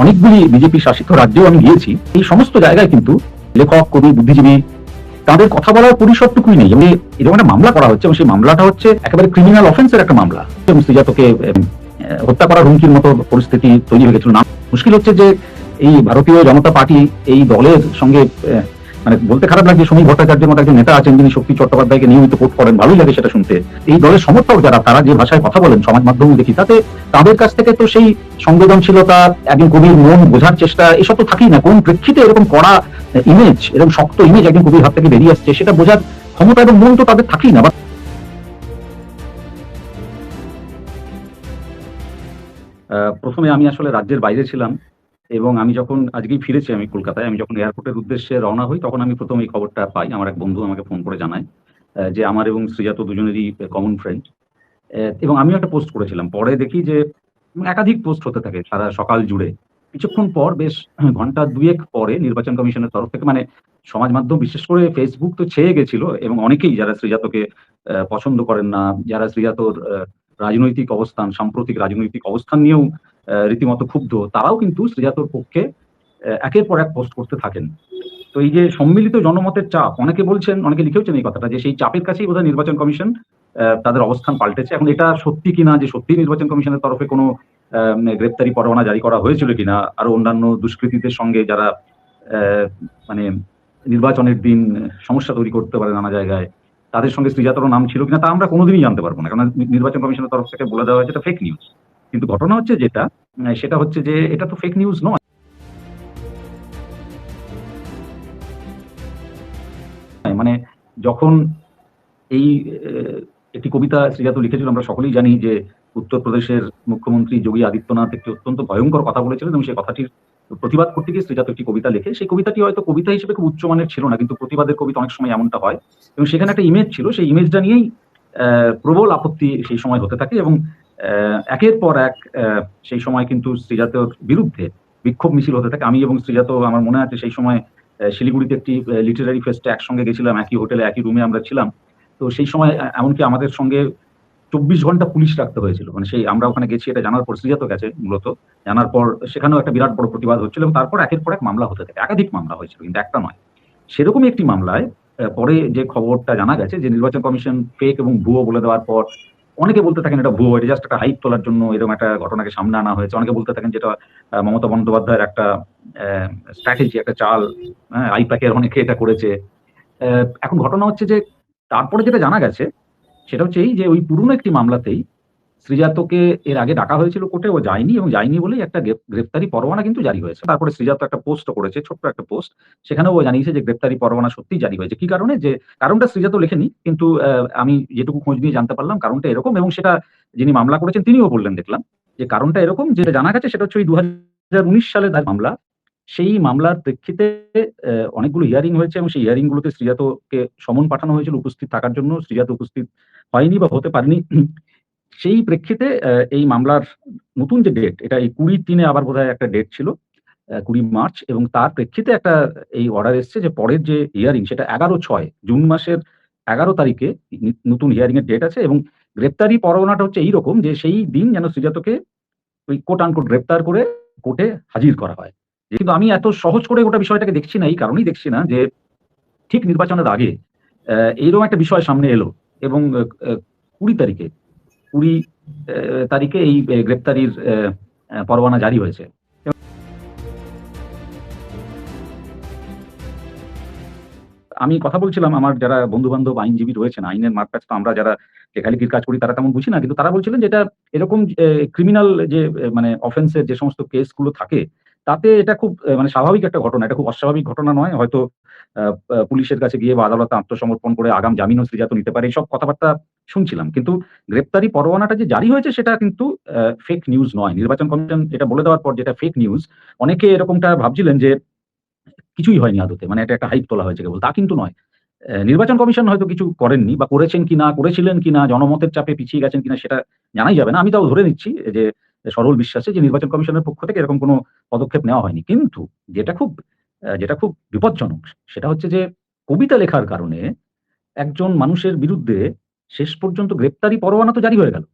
অনেকগুলি বিজেপি শাসিত রাজ্যেও আমি গিয়েছি। এই সমস্ত জায়গায় কিন্তু লেখক, কবি, বুদ্ধিজীবী তাদের কথা বলার পরিসরটুকুই নেই। এরকম একটা মামলা করা হচ্ছে এবং সেই মামলাটা হচ্ছে একেবারে ক্রিমিনাল অফেন্সের একটা মামলা এবং শ্রীজাতকে হত্যা করার হুমকির মতো পরিস্থিতি তৈরি হয়ে গেছিল। না, মুশকিল হচ্ছে যে এই ভারতীয় জনতা পার্টি এই দলের সঙ্গে মানে বলতে খারাপ লাগে, সমীর ভট্টাচার্যের মতো একজন নেতা আছেন যিনি শক্তি চট্টোপাধ্যায়কে নিয়মিত কোট করেন, ভালোই লাগে সেটা শুনতে। এই দলের সমর্থক যারা, তারা যে ভাষায় কথা বলেন সমাজ মাধ্যমে দেখি, তাতে তাদের কাছ থেকে তো সেই সংবেদনশীলতা, একজন কবির মন বোঝার চেষ্টা, এসব তো থাকেই না। কোন প্রেক্ষিতে এরকম কড়া ইমেজ, এরকম শক্ত ইমেজ একজন কবির হাত থেকে বেরিয়ে আসছে, সেটা বোঝার ক্ষমতা এবং মন তো তাদের থাকেই না। প্রথমে আমি আসলে রাজ্যের বাইরে ছিলাম এবং আমি যখন আজকেই ফিরেছি আমি কলকাতায়, আমি যখন এয়ারপোর্টের উদ্দেশ্যে রওনা হই, তখন আমি প্রথম এই খবরটা পাই। আমার এক বন্ধু আমাকে ফোন করে জানায় যে আমার এবং শ্রীজাত দুজনেরই কমন ফ্রেন্ড। এবং আমিও একটা পোস্ট করেছিলাম। পরে দেখি যে একাধিক পোস্ট হতে থাকে সারা সকাল জুড়ে। কিছুক্ষণ পর, বেশ ঘন্টা ২ এক পরে নির্বাচন কমিশনের তরফ থেকে, মানে সমাজ মাধ্যম বিশেষ করে ফেসবুক তো ছেয়ে গেছিল এবং অনেকেই যারা শ্রীজাতকে পছন্দ করেন না, যারা শ্রীজাতর রাজনৈতিক অবস্থান, সাম্প্রতিক রাজনৈতিক অবস্থান নিয়েও রীতিমতো ক্ষুব্ধ, তারাও কিন্তু শ্রীজাতর পক্ষে একের পর এক পোস্ট করতে থাকেন। তো এই যে সম্মিলিত জনমতের চাপ, অনেকে বলছেন, অনেকে লিখেওছেন এই কথাটা, যে সেই চাপের কাছেই বোধহয় নির্বাচন কমিশন তাদের অবস্থান পাল্টেছে। এখন এটা সত্যি কিনা, যে সত্যি নির্বাচন কমিশনের তরফে কোনো গ্রেপ্তারি পরোয়ানা জারি করা হয়েছিল কিনা, আরো অন্যান্য দুষ্কৃতীদের সঙ্গে যারা মানে নির্বাচনের দিন সমস্যা তৈরি করতে পারে নানা জায়গায়, তাদের সঙ্গে শ্রীজাতর নাম ছিল কিনা, তা আমরা কোনোদিনই জানতে পারবো না, কারণ নির্বাচন কমিশনের তরফ থেকে বলে দেওয়া হয়েছে এটা ফেক নিউজ। কিন্তু ঘটনা হচ্ছে যেটা, সেটা হচ্ছে যে এটা তো ফেক নিউজ নয়। মানে যখন এই একটি কবিতা শ্রীজাত লিখেছিল, আমরা সকলেই জানি যে উত্তরপ্রদেশের মুখ্যমন্ত্রী যোগী আদিত্যনাথ একটি অত্যন্ত ভয়ঙ্কর কথা বলেছিলেন এবং সেই কথাটির প্রতিবাদ করতে গিয়ে শ্রীজাত একটি কবিতা লেখে। সেই কবিতাটি হয়তো কবিতা হিসেবে খুব উচ্চমানের ছিল না, কিন্তু প্রতিবাদের কবিতা অনেক সময় এমনটা হয়। এবং সেখানে একটা ইমেজ ছিল, সেই ইমেজটা নিয়েই প্রবল আপত্তি সেই সময় হতে থাকে এবং একের পর এক সেই সময় কিন্তু শ্রীজাতের বিরুদ্ধে বিক্ষোভ মিছিল হতে থাকে। আমি এবং শ্রীজাত, আমার মনে আছে সেই সময় শিলিগুড়িতে একটি লিটারারি ফেস্টে একসঙ্গে গেছিলাম, একই হোটেলে একই রুমে আমরা ছিলাম। তো সেই সময় এমনকি আমাদের সঙ্গে ২৪ ঘন্টা পুলিশ রাখতে হয়েছিল। মানে সেই আমরা ওখানে গেছি এটা জানার পর, শ্রীজাত গেছে মূলত, জানার পর সেখানেও একটা বিরাট বড় প্রতিবাদ হচ্ছিল এবং তারপর একের পর এক মামলা হতে থাকে। একাধিক মামলা হয়েছিল, কিন্তু একটা নয়। সেরকমই একটি মামলায় পরে যে খবরটা জানা গেছে যে নির্বাচন কমিশন ফেক এবং ভুয়ো বলে দেওয়ার পর, অনেকে বলতে থাকেন এটা ভুয়ো, এটা জাস্ট একটা হাইপ তোলার জন্য এরকম একটা ঘটনাকে সামনে আনা হয়েছে। অনেকে বলতে থাকেন যেটা মমতা বন্দ্যোপাধ্যায়ের একটা স্ট্র্যাটেজি, একটা চাল, আইপ্যাকের অনেকে এটা করেছে। এখন ঘটনা হচ্ছে যে তারপরে যেটা জানা গেছে সেটা হচ্ছে এই যে ওই পুরনো একটি মামলাতেই শ্রীজাতকে এর আগে ডাকা হয়েছিল কোর্টে, ও যায়নি এবং যায়নি বলেই একটা গ্রেপ্তারি পরোয়ানা কিন্তু জারি হয়েছে। তারপরে শ্রীজাত একটা পোস্ট করেছে, ছোট্ট একটা পোস্ট, সেখানেও ও জানিয়েছে যে গ্রেপ্তারি পরোয়ানা সত্যিই জারি হয়েছে। কি কারণে, যে কারণটা শ্রীজাত লেখেনি, কিন্তু আমি যেটুকু খোঁজ নিয়ে জানতে পারলাম কারণটা এরকম, এবং সেটা যিনি মামলা করেছেন তিনিও বললেন, দেখলাম যে কারণটা এরকম। যেটা জানা গেছে সেটা হচ্ছে ওই ২০১৯ সালে তার মামলা, সেই মামলার প্রেক্ষিতে অনেকগুলো হিয়ারিং হয়েছে এবং সেই হিয়ারিং গুলোতে শ্রীজাতকে সমন পাঠানো হয়েছিল উপস্থিত থাকার জন্য। শ্রীজাত উপস্থিত হয়নি বা হতে পারেনি। সেই প্রেক্ষিতে এই মামলার নতুন যে ডেট, এটা এই ২০/৩ আবার বোধহয় একটা ডেট ছিল, ২০ মার্চ, এবং তার প্রেক্ষিতে একটা এই অর্ডার এসছে যে পরের যে হিয়ারিং সেটা ১১/৬ জুন মাসের ১১ তারিখে নতুন হিয়ারিং এর ডেট আছে এবং গ্রেপ্তারি পরোয়ানাটা হচ্ছে এইরকম যে সেই দিন যেন শ্রীজাতকে ওই কোট আনকোট গ্রেপ্তার করে কোর্টে হাজির করা হয়। কিন্তু আমি এত সহজ করে গোটা বিষয়টাকে দেখছি না, এই কারণেই দেখছি না যে ঠিক নির্বাচনের আগে এইরকম একটা বিষয় সামনে এলো এবং ২০ তারিখে ২০ তারিখে এই গ্রেপ্তারির পরোয়ানা জারি হয়েছে। আমি কথা বলছিলাম, আমার যারা বন্ধু-বান্ধব আইনজীবী রয়েছেন, আইনের মারপ্যাচ তো আমরা যারা লেখালেখির কাজ করি তারা তেমন বুঝি না। কিন্তু তারা বলছিলেন যে এটা এরকম ক্রিমিনাল যে মানে অফেন্স এর যে সমস্ত কেস গুলো থাকে, তাতে এটা খুব মানে স্বাভাবিক একটা ঘটনা। এটা খুব অস্বাভাবিক ঘটনা নয়। হয়তো আ আ পুলিশের কাছে গিয়ে বা আদালতে আত্মসমর্পণ করে আগাম জামিনও শ্রীজাত নিতে পারে। এইসব কথাবার্তা শুনছিলাম। কিন্তু গ্রেপ্তারি পরোয়ানাটা যে জারি হয়েছে সেটা কিন্তু ফেক নিউজ নয়। নির্বাচন কমিশন এটা বলে দেওয়ার পর যেটা ফেক নিউজ, অনেকে এরকমটা ভাবছিলেন যে কিছুই হয়নি আদতে। মানে এটা একটা হাইপ তোলা হয়েছে কেবল। তা কিন্তু নয়। নির্বাচন কমিশন হয়তো কিছু করেননি বা করেছেন কিনা, করেছিলেন কিনা, জনমতের চাপে পিছিয়ে গেছেন কিনা সেটা জানাই যাবে না। আমি তাও ধরে নিচ্ছি যে সরল বিশ্বাসে যে নির্বাচন কমিশনের পক্ষ থেকে এরকম কোনো পদক্ষেপ নেওয়া হয়নি। কিন্তু যেটা খুব বিপজ্জনক সেটা হচ্ছে যে কবিতা লেখার কারণে একজন মানুষের বিরুদ্ধে শেষ পর্যন্ত গ্রেপ্তারি পরোয়ানা তো জারি হয়ে গেল।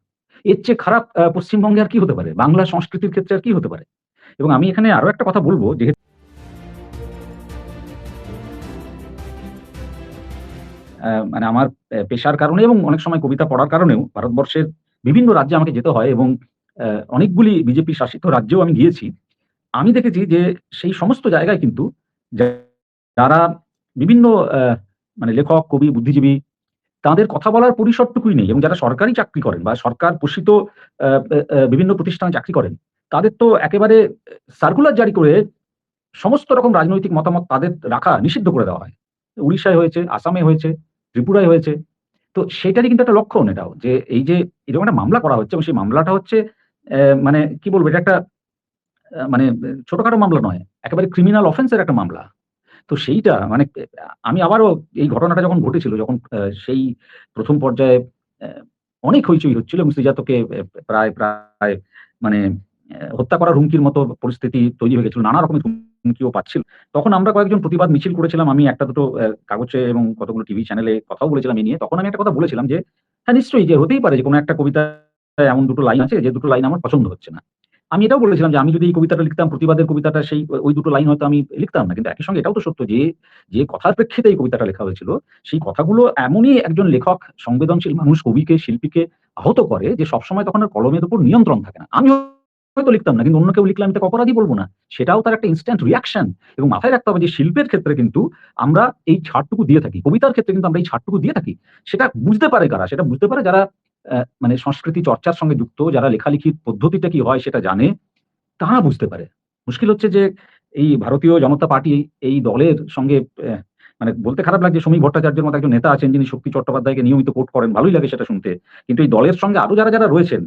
এর চেয়ে খারাপ পশ্চিমবঙ্গে আর কি হতে পারে? বাংলা সংস্কৃতির ক্ষেত্রে আর কি হতে পারে? এবং আমি এখানে আরো একটা কথা বলবো, যেহেতু মানে আমার পেশার কারণে এবং অনেক সময় কবিতা পড়ার কারণেও ভারতবর্ষের বিভিন্ন রাজ্যে আমাকে যেতে হয় এবং অনেকগুলি বিজেপি শাসিত রাজ্যেও আমি গিয়েছি। আমি দেখেছি যে সেই সমস্ত জায়গায় কিন্তু যারা বিভিন্ন মানে লেখক, কবি, বুদ্ধিজীবী, তাদের কথা বলার পরিসরটুকুই নেই এবং যারা সরকারি চাকরি করেন বা সরকার পোষিত আ বিভিন্ন প্রতিষ্ঠানে চাকরি করেন, তাদের তো একেবারে সার্কুলার জারি করে সমস্ত রকম রাজনৈতিক মতামত তাদের রাখা নিষিদ্ধ করে দেওয়া হয়। উড়িষ্যায় হয়েছে, আসামে হয়েছে, ত্রিপুরায় হয়েছে। তো সেটারই কিন্তু একটা লক্ষণ এটাও, যে এই যে এরকম একটা মামলা করা হচ্ছে এবং সেই মামলাটা হচ্ছে মানে কি বলবো, এটা একটা মানে ছোটখাটো মামলা নয়। একেবারে ক্রিমিনাল অফেন্স এর একটা মামলা। তো সেইটা মানে আমি আবারও এই ঘটনাটা যখন ঘটেছিল, যখন সেই ১ম পর্যায়ে অ্যা অনেক হইচই হচ্ছিল এবং শ্রীজাতকে প্রায় মানে হত্যা করার হুমকির মতো পরিস্থিতি তৈরি হয়ে গেছিল। নানা রকমের হুমকিও পাচ্ছিল। তখন আমরা কয়েকজন প্রতিবাদ মিছিল করেছিলাম। আমি ১ টা ২ টো কাগজে এবং কতগুলো টিভি চ্যানেলে কথাও বলেছিলাম এই নিয়ে। তখন আমি একটা কথা বলেছিলাম যে, হ্যাঁ, নিশ্চয়ই যে হতেই পারে যে কোনো একটা কবিতায় এমন ২ টো লাইন আছে যে ২ টো লাইন আমার পছন্দ হচ্ছে না। আমি এটাও বলেছিলাম যে আমি যদি এই কবিতাটা লিখতাম, প্রতিবাদের কবিতাটা, সেই ওই ২ টো লাইন হয়তো আমি লিখতাম না। কিন্তু একই সঙ্গে এটাও তো সত্য যে, যে কথার প্রেক্ষিতে এই কবিতাটা লেখা হয়েছিল, সেই কথাগুলো এমনই একজন লেখক, সংবেদনশীল মানুষ, কবিকে, শিল্পীকে আহত করে যে সবসময় তখন আর কলমের উপর নিয়ন্ত্রণ থাকে না। আমি হয়তো লিখতাম না, কিন্তু অন্য কেউ লিখলে আমি তাকে অপরাধী বলব না। সেটাও তার একটা ইনস্ট্যান্ট রিঅ্যাকশন। এবং মাথায় রাখতে হবে যে শিল্পের ক্ষেত্রে কিন্তু আমরা এই ছাড়টুকু দিয়ে থাকি। কবিতার ক্ষেত্রে কিন্তু আমরা এই ছাড়টুকু দিয়ে থাকি। সেটা বুঝতে পারে কারা? সেটা বুঝতে পারে যারা মানে সংস্কৃতি চর্চার সঙ্গে যুক্ত, যারা লেখালেখির পদ্ধতিটা কি হয় সেটা জানে, তারা বুঝতে পারে। মুশকিল হচ্ছে যে এই ভারতীয় জনতা পার্টি এই দলের সঙ্গে মানে বলতে খারাপ লাগছে, সমীক ভট্টাচার্যের মতো একজন নেতা আছেন যিনি শক্তি চট্টোপাধ্যায়কে নিয়মিত কোট করেন। ভালোই লাগে সেটা শুনতে। কিন্তু এই দলের সঙ্গে আরো যারা রয়েছেন,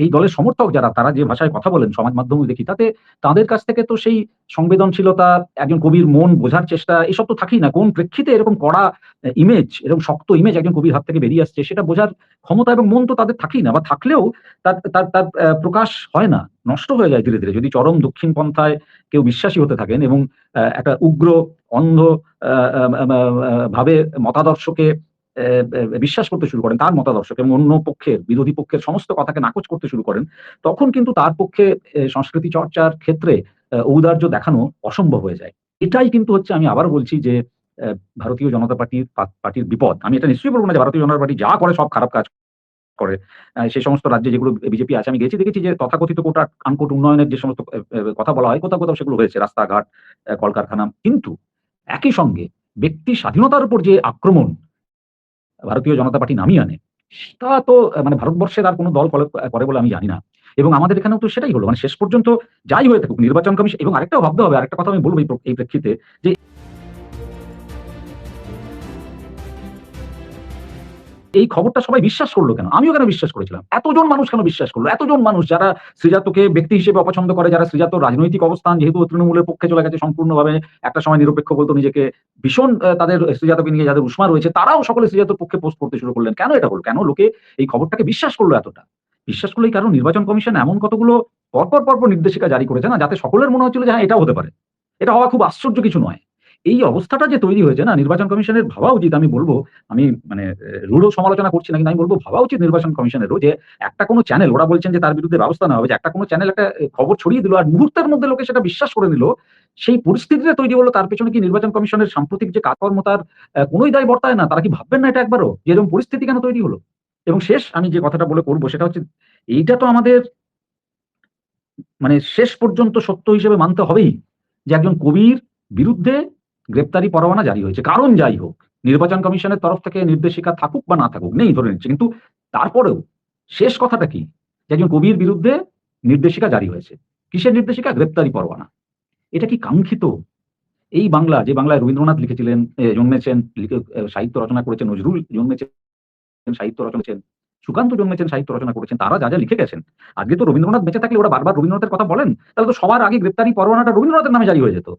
এই দলের সমর্থক যারা, তারা যে ভাষায় কথা বলেন সমাজ মাধ্যমেও দেখি, তাতে তাদের কাছ থেকে তো সেই সংবেদনশীলতা, একজন কবির মন বোঝার চেষ্টা, এসব তো থাকেই না। কোন প্রেক্ষিতে এরকম কড়া ইমেজ, এরকম শক্ত ইমেজ একজন কবির হাত থেকে বেরিয়ে আসছে, সেটা বোঝার ক্ষমতা এবং মন তো তাদের থাকেই না। বা থাকলেও তার তার তার প্রকাশ হয় না। নষ্ট হয়ে যায় ধীরে, ধীরে। যদি চরম দক্ষিণ পন্থায় কেউ বিশ্বাসী হতে থাকেন এবং একটা উগ্র, অন্ধ আ আ আ আ ভাবে মতাদর্শকে বিশ্বাস করতে শুরু করেন, তার মতাদর্শকে, এবং অন্য পক্ষের, বিরোধী পক্ষের সমস্ত কথাকে নাকচ করতে শুরু করেন, তখন কিন্তু তার পক্ষে সংস্কৃতি চর্চার ক্ষেত্রে ঔদার্য দেখানো অসম্ভব হয়ে যায়। এটাই কিন্তু হচ্ছে, আমি আবারও বলছি যে অ্যা ভারতীয় জনতা পার্টির বিপদ। আমি এটা নিশ্চয়ই বলব না যে ভারতীয় জনতা পার্টি যা করে সব খারাপ কাজ করে। সেই সমস্ত রাজ্যে যেগুলো বিজেপি আছে আমি গেছি, দেখেছি যে তথাকথিত কোটা আনকোট উন্নয়নের যে সমস্ত কথা বলা হয়, কোথাও, কোথাও সেগুলো হয়েছে। রাস্তাঘাট, কলকারখানা। কিন্তু একই সঙ্গে ব্যক্তি স্বাধীনতার উপর যে আক্রমণ ভারতীয় জনতা পার্টি নামিয়ে আনে, সেটা তো মানে ভারতবর্ষের আর কোন দল করে বলে আমি জানি না। এবং আমাদের এখানেও তো সেটাই হলো। মানে শেষ পর্যন্ত যাই হয়ে থাকুক, নির্বাচন কমিশন, এবং আরেকটাও ভাবতে হবে, আরেকটা কথা আমি বলব এই প্রেক্ষিতে, যে এই খবরটা সবাই বিশ্বাস করল কেন? আমিও কেন বিশ্বাস করেছিলাম? এতজন মানুষ কেন বিশ্বাস করল? এতজন মানুষ যারা শ্রীজাতকে ব্যক্তি হিসেবে অপছন্দ করে, যারা শ্রীজাতর রাজনৈতিক অবস্থান যেহেতু তৃণমূলের পক্ষে চলে গেছে সম্পূর্ণভাবে, একটা সময় নিরপেক্ষ বলত নিজেকে, ভীষণ তাদের শ্রীজাতকে নিয়ে যাদের উষ্মা রয়েছে, তারাও সকলে শ্রীজাতর পক্ষে পোস্ট করতে শুরু করলেন। কেন এটা হলো? কেন লোকে এই খবরটাকে বিশ্বাস করল এতটা? বিশ্বাস করল এই কারণ নির্বাচন কমিশন এমন কতগুলো পরপর নির্দেশিকা জারি করেছে না, যাতে সকলের মনে হচ্ছিল যে হ্যাঁ, এটাও হতে পারে। এটা হওয়া খুব আশ্চর্য কিছু নয়। এই অবস্থাটা যে তৈরি হয়েছে না, নির্বাচন কমিশনের ভাবা উচিত, আমি বলব, আমি মানে রূঢ় সমালোচনা করছি না, কিন্তু আমি বলব ভাবা উচিত নির্বাচন কমিশনেরও, যে একটা কোনো চ্যানেল, ওরা বলছেন যে তার বিরুদ্ধে ব্যবস্থা নেওয়া হবে, যে একটা কোনো চ্যানেল একটা খবর ছড়িয়ে দিল আর মুহূর্তের মধ্যে লোকে সেটা বিশ্বাস করে নিল। সেই পরিস্থিতিটা তৈরি হলো, তার পেছনে কি নির্বাচন কমিশনের সাম্প্রতিক যে কাজকর্ম, তার কোনই দায় বর্তায় না? তারা কি ভাববেন না এটা একবারও? যে এরকম পরিস্থিতি কেন তৈরি হলো? এবং শেষ আমি যে কথাটা বলে করব সেটা হচ্ছে, এইটা তো আমাদের মানে শেষ পর্যন্ত সত্য হিসেবে মানতে হবেই, যে একজন কবির বিরুদ্ধে গ্রেপ্তারি পরোয়ানা জারি হয়েছে। কারণ যাই হোক, নির্বাচন কমিশনের তরফ থেকে নির্দেশিকা থাকুক বা না থাকুক, নেই ধরে নিচ্ছি। কিন্তু তারপরেও শেষ কথাটা কি? যে একজন কবির বিরুদ্ধে নির্দেশিকা জারি হয়েছে। কিসের নির্দেশিকা? গ্রেপ্তারি পরোয়ানা। এটা কি কাঙ্ক্ষিত? এই বাংলা, যে বাংলায় রবীন্দ্রনাথ লিখেছিলেন, জন্মেছেন, লিখে সাহিত্য রচনা করেছেন, নজরুল জন্মেছেন, সাহিত্য রচনা করেছেন, সুকান্ত জন্মেছেন, সাহিত্য রচনা করেছেন, তারা যা লিখে গেছেন। আজকে তো রবীন্দ্রনাথ বেঁচে থাকলে ওরা বারবার রবীন্দ্রনাথের কথা বলেন, তাহলে তো সবার আগে গ্রেপ্তারি পরোয়ানাটা রবীন্দ্রনাথের নামে জারি হয়ে যেত।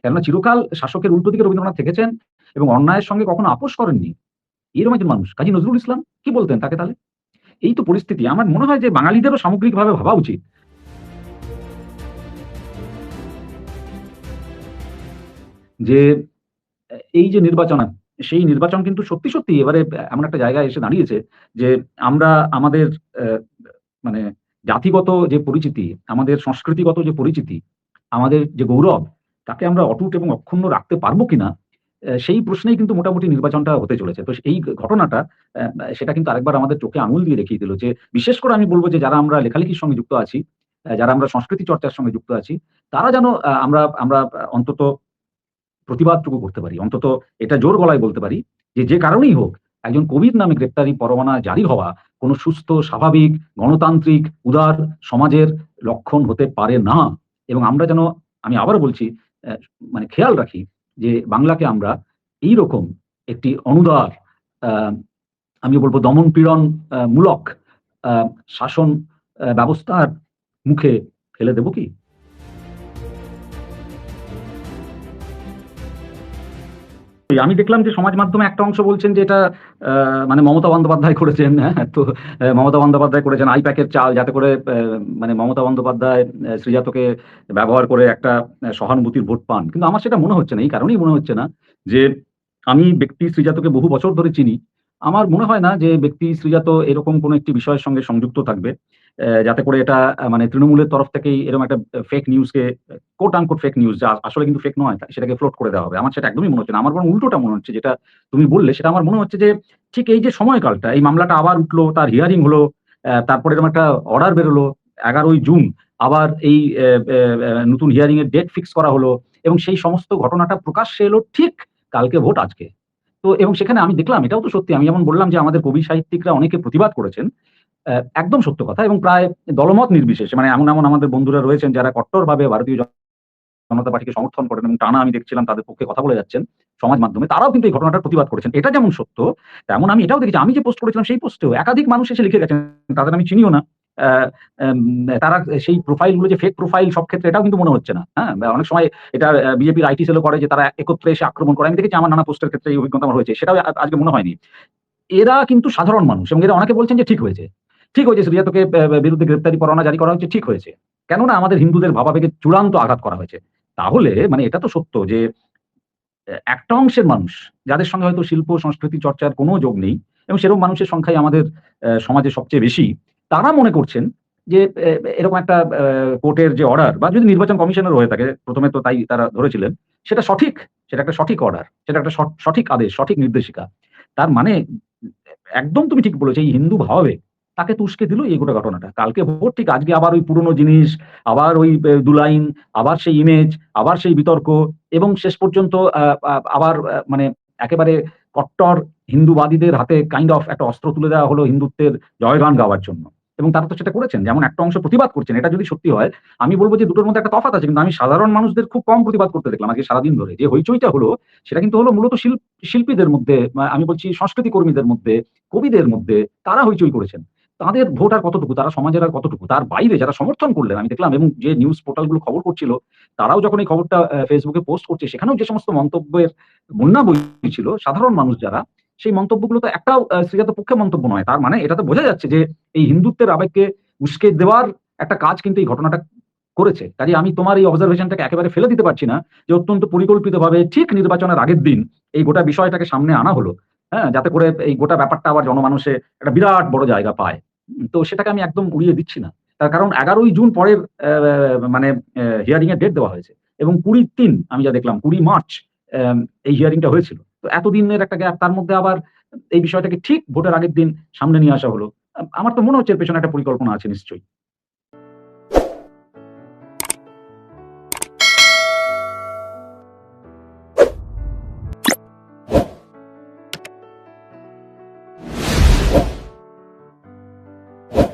কেননা চিরকাল শাসকের উল্টো দিকে রবীন্দ্রনাথ থেকেছেন এবং অন্যায়ের সঙ্গে কখনো আপোস করেননি। এরকম একজন মানুষ কাজী নজরুল ইসলাম কি বলতেন তাকে তাহলে? এই তো পরিস্থিতি। আমার মনে হয় যে বাঙালিদেরও সামগ্রিকভাবে ভাবা উচিত যে এই যে নির্বাচন, সেই নির্বাচন কিন্তু সত্যি এবারে এমন একটা জায়গায় এসে দাঁড়িয়েছে যে আমরা আমাদের অ্যা মানে জাতিগত যে পরিচিতি, আমাদের সংস্কৃতিগত যে পরিচিতি, আমাদের যে গৌরব, তাকে আমরা অটুট এবং অক্ষুণ্ণ রাখতে পারবো কিনা, সেই প্রশ্নেই কিন্তু মোটামুটি নির্বাচনটা হতে চলেছে। তো এই ঘটনাটা অ্যা সেটা কিন্তু আরেকবার আমাদের চোখে আঙুল দিয়ে দেখিয়ে দিল যে, বিশেষ করে আমি বলব যে যারা আমরা লেখালেখির সঙ্গে যুক্ত আছি, যারা আমরা সংস্কৃতি চর্চার সঙ্গে যুক্ত আছি, তারা যেন আমরা আমরা অন্তত প্রতিবাদটুকু করতে পারি। অন্তত এটা জোর গলায় বলতে পারি যে, যে কারণেই হোক একজন কবির নামে গ্রেপ্তারি পরোয়ানা জারি হওয়া কোন সুস্থ, স্বাভাবিক, গণতান্ত্রিক, উদার সমাজের লক্ষণ হতে পারে না। এবং আমরা যেন, আমি আবারও বলছি, অ্যা মানে খেয়াল রাখি যে বাংলাকে আমরা এইরকম একটি অনুদার, আ আমি বলব দমন-পীড়ন মূলক আ শাসন ব্যবস্থার মুখে ফেলে দেব কি? আমি দেখলাম যে সমাজ মাধ্যমে একটা অংশ বলছেন যে এটা আ মানে মমতা বন্দ্যোপাধ্যায় করেছেন, হ্যাঁ? তো মমতা বন্দ্যোপাধ্যায় করেছেন আইপ্যাকের চাল যাতে করে মানে মমতা বন্দ্যোপাধ্যায় শ্রীজাতকে ব্যবহার করে একটা সহানুভূতির ভোট পান। কিন্তু আমার সেটা মনে হচ্ছে না। এই কারণেই মনে হচ্ছে না যে আমি ব্যক্তি শ্রীজাতকে বহু বছর ধরে চিনি। আমার মনে হয় না যে ব্যক্তি শ্রীজাত এরকম কোনো একটি বিষয়ের সঙ্গে সংযুক্ত থাকবে। যাতে করে এটা মানে তৃণমূলের তরফ থেকেই এরকম একটা ফেক নিউজকে, কোট আনকোট ফেক নিউজ যা আসলে কিন্তু ফেক নয়, সেটাকে ফ্লোট করে দেওয়া হবে। আমার সেটা একদমই মনে হচ্ছে না। আমার বরং উল্টোটা মনে হচ্ছে, যেটা তুমি বললে সেটা আমার মনে হচ্ছে যে ঠিক এই যে সময়কালটা, এই মামলাটা আবার উঠলো, তার হিয়ারিং হলো, তারপরে এরকম একটা অর্ডার বেরোলো ১১ই জুন, আবার এই নতুন হিয়ারিং এর ডেট ফিক্স করা হলো এবং সেই সমস্ত ঘটনাটা প্রকাশ্যে এলো ঠিক কালকে ভোট আজকে। তো এবং সেখানে আমি দেখলাম এটাও তো সত্যি, আমি যেমন বললাম যে আমাদের কবি সাহিত্যিকরা অনেকে প্রতিবাদ করেছেন। একদম সত্য কথা এবং প্রায় দলমত নির্বিশেষে, মানে এমন আমাদের বন্ধুরা রয়েছেন যারা কট্টরভাবে ভারতীয় জনতা পার্টিকে সমর্থন করেন এবং টানা আমি দেখছিলাম তাদের পক্ষে কথা বলে যাচ্ছেন সমাজ মাধ্যমে। তারাও কিন্তু এই ঘটনাটার প্রতিবাদ করেছেন। এটা যেমন সত্য, তেমন আমি এটাও দেখেছি, আমি যে পোস্ট করেছিলাম সেই পোস্টেও একাধিক মানুষ এসে লিখে গেছেন। তাদের আমি চিনিও না। অ্যা এম তারা সেই প্রোফাইল গুলো যে ফেক প্রোফাইল সব ক্ষেত্রে এটাও কিন্তু মনে হচ্ছে না। হ্যাঁ? অনেক সময় এটা বিজেপির আইটি সেলও করে যে তারা একত্রে এসে আক্রমণ করে। আমি দেখেছি আমার নানা পোস্টের ক্ষেত্রে এই অভিজ্ঞতা আমার হয়েছে। সেটাও আজকে মনে হয়নি। এরা কিন্তু সাধারণ মানুষ এবং এরা অনেকে বলছেন যে ঠিক হয়েছে। ঠিক হয়েছে, শ্রীজাতকে বিরুদ্ধে গ্রেপ্তারি পরোয়ানা জারি করা হয়েছে, ঠিক হয়েছে। কেননা আমাদের হিন্দুদের ভাবাবেগে চূড়ান্ত আঘাত করা হয়েছে। তাহলে মানে এটা তো সত্য যে একটা অংশের মানুষ যাদের সঙ্গে হয়তো শিল্প সংস্কৃতি চর্চার কোনো যোগ নেই এবং সেরকম মানুষের সংখ্যাই আমাদের সমাজে সবচেয়ে বেশি। তারা মনে করছেন যে এরকম একটা কোর্টের যে অর্ডার বা যদি নির্বাচন কমিশনের হয়ে থাকে, ১ম এ তো তাই তারা ধরেছিলেন। সেটা সঠিক, সেটা একটা সঠিক অর্ডার, সেটা একটা সঠিক আদেশ, সঠিক নির্দেশিকা। তার মানে একদম তুমি ঠিক বলেছ, এই হিন্দু ভাবাবেগ তাকে তো উস্কে দিল এই গোটা ঘটনাটা। কালকে ভোট, ঠিক আজকে আবার ওই পুরনো জিনিস, আবার ওই ২ লাইন, আবার সেই ইমেজ, আবার সেই বিতর্ক এবং শেষ পর্যন্ত আ আ আবার মানে একেবারে কট্টর হিন্দুবাদীদের হাতে কাইন্ড অফ একটা অস্ত্র তুলে দেওয়া হলো হিন্দুত্বের জয়গান গাওয়ার জন্য। এবং তারা তো সেটা করেছেন। যেমন একটা অংশ প্রতিবাদ করছেন। এটা যদি সত্যি হয়, আমি বলব যে দুটোর মধ্যে একটা তফাৎ আছে। কিন্তু আমি সাধারণ মানুষদের খুব কম প্রতিবাদ করতে দেখলাম আজকে সারাদিন ধরে। যে হইচইটা হলো, সেটা কিন্তু হলো মূলত শিল্পীদের মধ্যে, আমি বলছি সংস্কৃতি কর্মীদের মধ্যে, কবিদের মধ্যে, তারা হইচই করেছেন। তাদের ভোট আর কতটুকু, তারা সমাজের আর কতটুকু? তার বাইরে যারা সমর্থন করলেন আমি দেখলাম এবং যে নিউজ পোর্টাল গুলো খবর করছিল, তারাও যখন এই খবরটা Facebook এ পোস্ট করছে, সেখানেও যে সমস্ত মন্তব্যের বন্যা বইছিল, সাধারণ মানুষ যারা, সেই মন্তব্যগুলো তো একটাও শ্রীজাত পক্ষে মন্তব্য নয়। তার মানে এটা তো বোঝা যাচ্ছে যে এই হিন্দুত্বের আবেগকে উস্কে দেওয়ার একটা কাজ কিন্তু এই ঘটনাটা করেছে। কাজেই আমি তোমার এই অবজারভেশনটাকে একেবারে ফেলে দিতে পারছি না যে অত্যন্ত পরিকল্পিতভাবে ঠিক নির্বাচনের আগের দিন এই গোটা বিষয়টাকে সামনে আনা হলো। হ্যাঁ? যাতে করে এই গোটা ব্যাপারটা আবার জনমানসে একটা বিরাট বড় জায়গা পায়। তো সেটাকে আমি একদম উড়িয়ে দিচ্ছি না। তার কারণ ১১ই জুন পরের মানে হিয়ারিং এর ডেট দেওয়া হয়েছে এবং ২০/৩ আমি যা দেখলাম ২০ মার্চ এই হিয়ারিংটা হয়েছিল। তো এতদিনের একটা গ্যাপ, তার মধ্যে আবার এই বিষয়টাকে ঠিক ভোটের আগের দিন সামনে নিয়ে আসা হলো। আমার তো মনে হচ্ছে এর পেছনে একটা পরিকল্পনা আছে নিশ্চয়ই।